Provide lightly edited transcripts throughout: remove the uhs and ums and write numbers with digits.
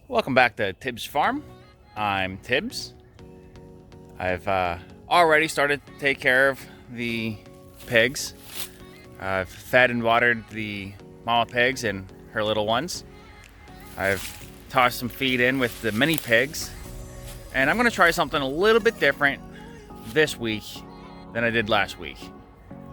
Welcome back to Tibbs Farm. I'm Tibbs. I've already started to take care of the pigs. I've fed and watered the mama pigs and her little ones. I've tossed some feed in with the mini pigs. And I'm going to try something a little bit different this week than I did last week.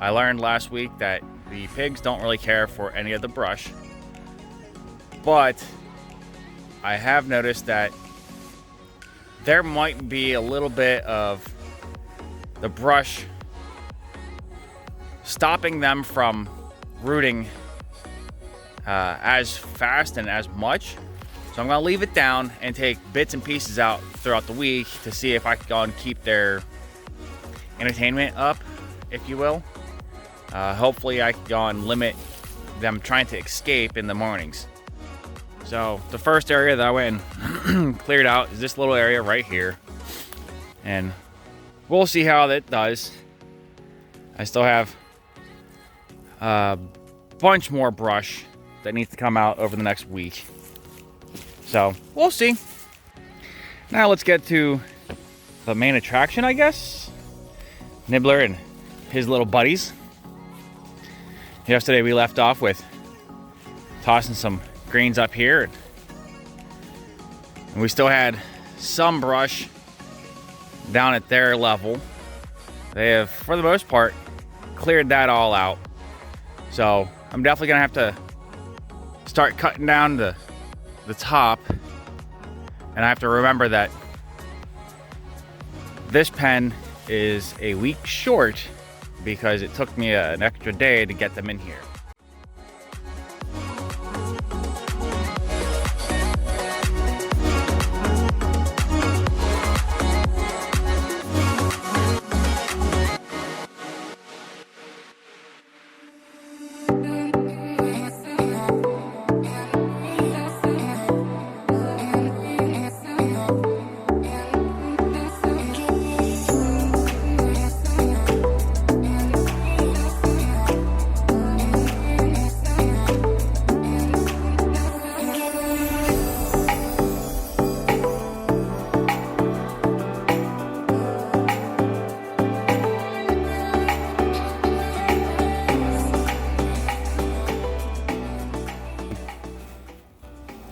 I learned last week that the pigs don't really care for any of the brush. But I have noticed that there might be a little bit of the brush stopping them from rooting as fast and as much. So I'm gonna leave it down and take bits and pieces out throughout the week to see if I can go and keep their entertainment up, if you will. Hopefully I can go and limit them trying to escape in the mornings. So the first area that I went and cleared out is this little area right here. And we'll see how that does. I still have a bunch more brush that needs to come out over the next week. So we'll see. Now let's get to the main attraction, I guess. Nibbler and his little buddies. Yesterday we left off with tossing some greens up here, and we still had some brush down at their level. They have, for the most part, cleared that all out. So I'm definitely gonna have to start cutting down the top, and I have to remember that this pen is a week short because it took me an extra day to get them in here.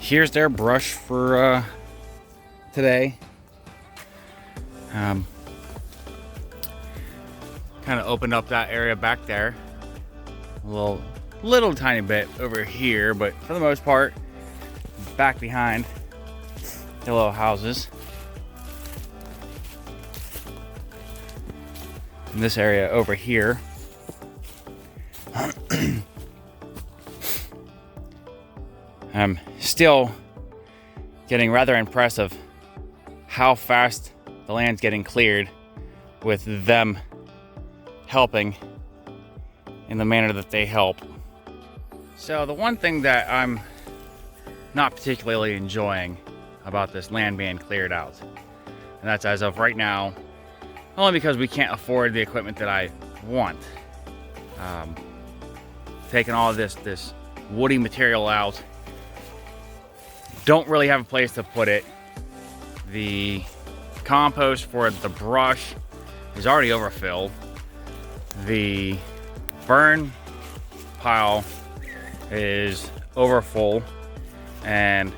Here's their brush for today. Kind of opened up that area back there. A little tiny bit over here, but for the most part, back behind the little houses. In this area over here. I'm still getting rather impressed of how fast the land's getting cleared with them helping in the manner that they help. So the one thing that I'm not particularly enjoying about this land being cleared out, and that's as of right now, only because we can't afford the equipment that I want. Taking all of this woody material out, don't really have a place to put it. The compost for the brush is already overfilled. The burn pile is overfull, and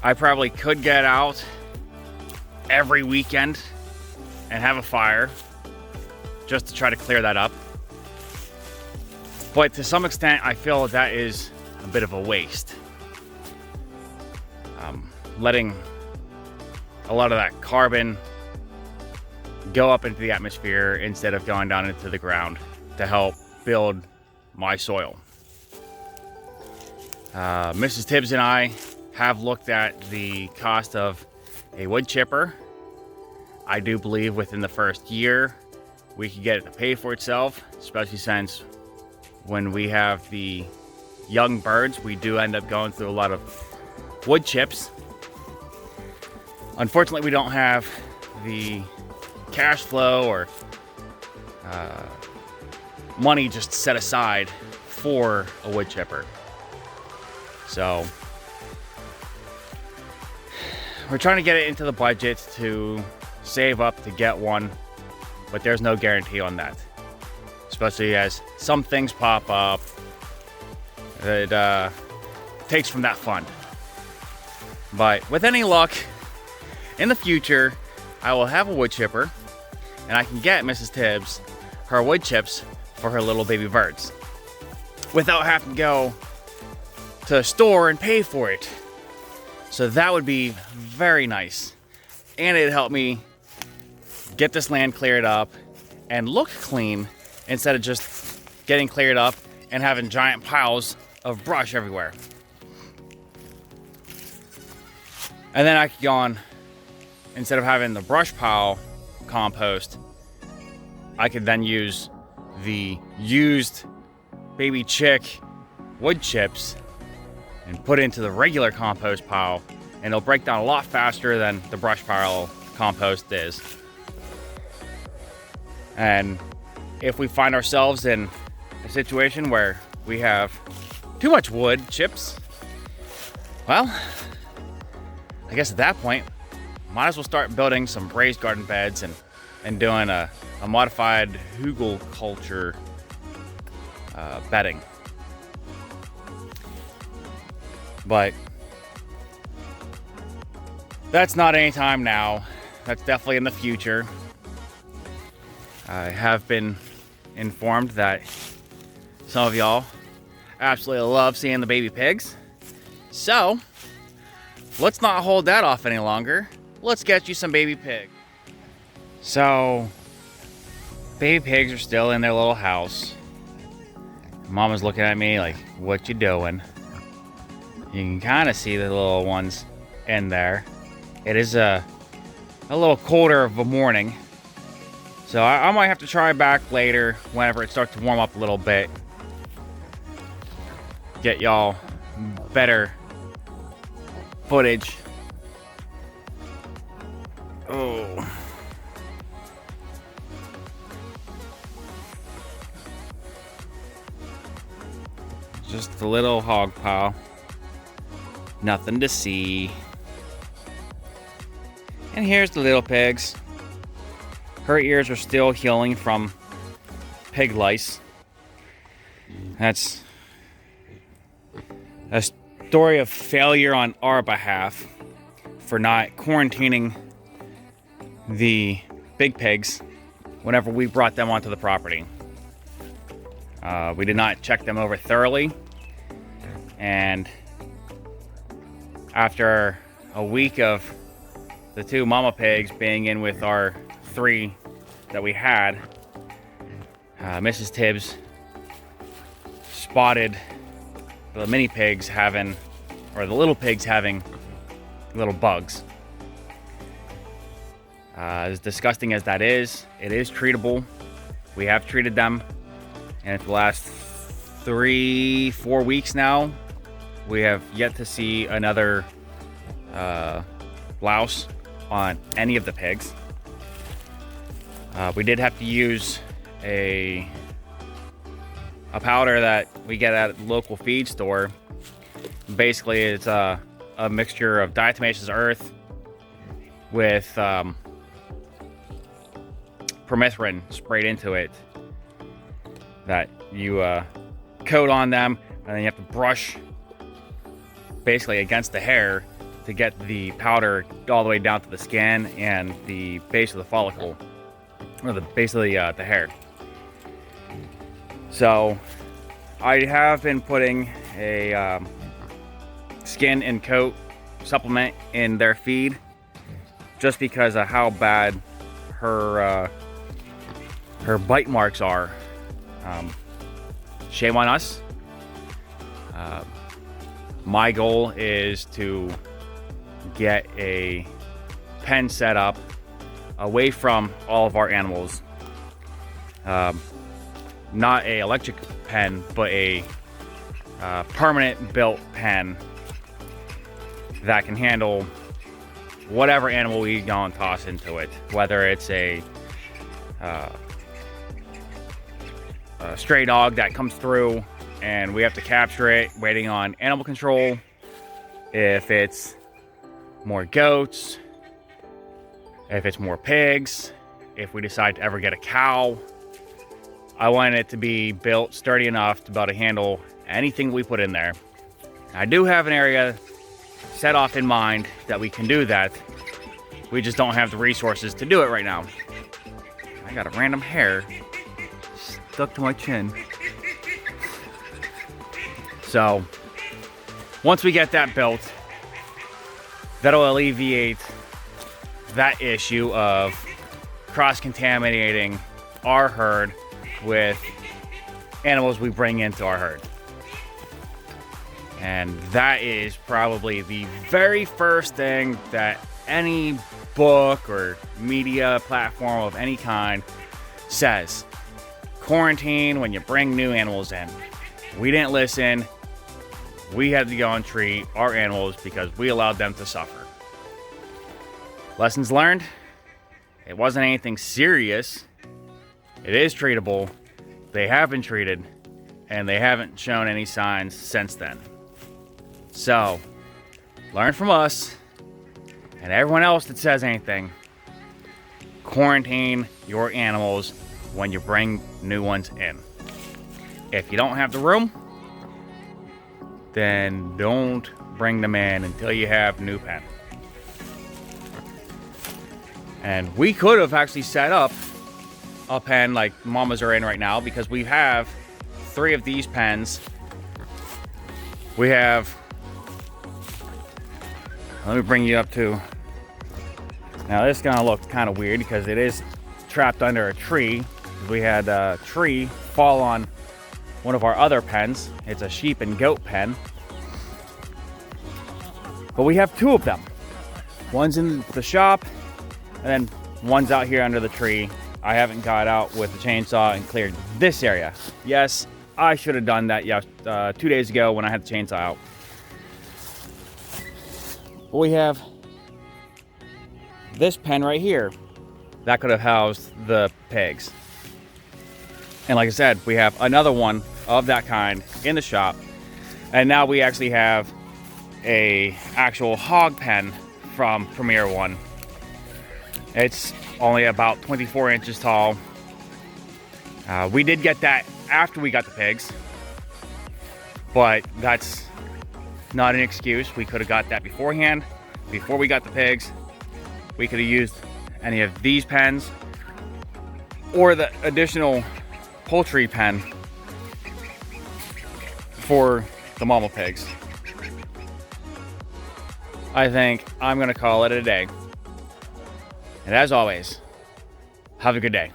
I probably could get out every weekend and have a fire just to try to clear that up. But to some extent, I feel that is a bit of a waste. Letting a lot of that carbon go up into the atmosphere instead of going down into the ground to help build my soil. Mrs. Tibbs and I have looked at the cost of a wood chipper. I do believe within the first year we could get it to pay for itself, especially since when we have the young birds, we do end up going through a lot of wood chips. Unfortunately, we don't have the cash flow or money just set aside for a wood chipper. So we're trying to get it into the budget to save up to get one, but there's no guarantee on that. Especially as some things pop up, it takes from that fund. But with any luck, in the future, I will have a wood chipper, and I can get Mrs. Tibbs her wood chips for her little baby birds without having to go to a store and pay for it. So that would be very nice. And it'd help me get this land cleared up and look clean instead of just getting cleared up and having giant piles of brush everywhere. And then I could go on, instead of having the brush pile compost, I could then use the used baby chick wood chips and put it into the regular compost pile, and it'll break down a lot faster than the brush pile compost is. And if we find ourselves in a situation where we have too much wood chips, well, I guess at that point, might as well start building some raised garden beds and doing a modified hugel culture bedding. But that's not any time now. That's definitely in the future. I have been informed that some of y'all absolutely love seeing the baby pigs. So let's not hold that off any longer. Let's get you some baby pig. So baby pigs are still in their little house. Mama's looking at me like, what you doing? You can kind of see the little ones in there. It is a little colder of a morning. So I might have to try back later whenever it starts to warm up a little bit. Get y'all better footage. Oh. Just a little hog pile. Nothing to see. And here's the little pigs. Her ears are still healing from pig lice. That's a story of failure on our behalf for not quarantining the big pigs whenever we brought them onto the property. We did not check them over thoroughly, and after a week of the two mama pigs being in with our 3 that we had, Mrs. Tibbs spotted the mini pigs having, or the little pigs having, little bugs. As disgusting as that is, it is treatable. We have treated them, and for the last 3-4 weeks now, we have yet to see another louse on any of the pigs. We did have to use a powder that we get at the local feed store. Basically, it's a mixture of diatomaceous earth with permethrin sprayed into it that you coat on them, and then you have to brush basically against the hair to get the powder all the way down to the skin and the base of the follicle, or the base of the hair. So I have been putting a skin and coat supplement in their feed just because of how bad her bite marks are. Shame on us. My goal is to get a pen set up away from all of our animals. Not a electric pen, but a permanent built pen that can handle whatever animal we go and toss into it, whether it's a stray dog that comes through and we have to capture it waiting on animal control, if it's more goats, if it's more pigs, if we decide to ever get a cow. I want it to be built sturdy enough to be able to handle anything we put in there. I do have an area set off in mind that we can do that. We just don't have the resources to do it right now. I got a random hair stuck to my chin. So, once we get that built, that'll alleviate that issue of cross-contaminating our herd with animals we bring into our herd. And that is probably the very first thing that any book or media platform of any kind says. Quarantine when you bring new animals in. We didn't listen. We had to go and treat our animals because we allowed them to suffer. Lessons learned. It wasn't anything serious. It is treatable. They have been treated, and they haven't shown any signs since then. So, learn from us and everyone else that says anything. Quarantine your animals when you bring new ones in. If you don't have the room, then don't bring them in until you have a new pen. And we could have actually set up a pen like Mama's are in right now, because we have 3 of these pens. We have, let me bring you up to, now this is gonna look kind of weird because it is trapped under a tree. We had a tree fall on one of our other pens. It's a sheep and goat pen. But we have 2 of them. One's in the shop, and then one's out here under the tree. I haven't got out with the chainsaw and cleared this area. Yes, I should have done that 2 days ago when I had the chainsaw out. But we have this pen right here. That could have housed the pigs. And like I said, we have another one of that kind in the shop. And now we actually have a actual hog pen from Premier One. It's only about 24 inches tall. We did get that after we got the pigs, but that's not an excuse. We could have got that beforehand, before we got the pigs. We could have used any of these pens or the additional poultry pen for the mama pigs. I think I'm gonna call it a day. And as always, have a good day.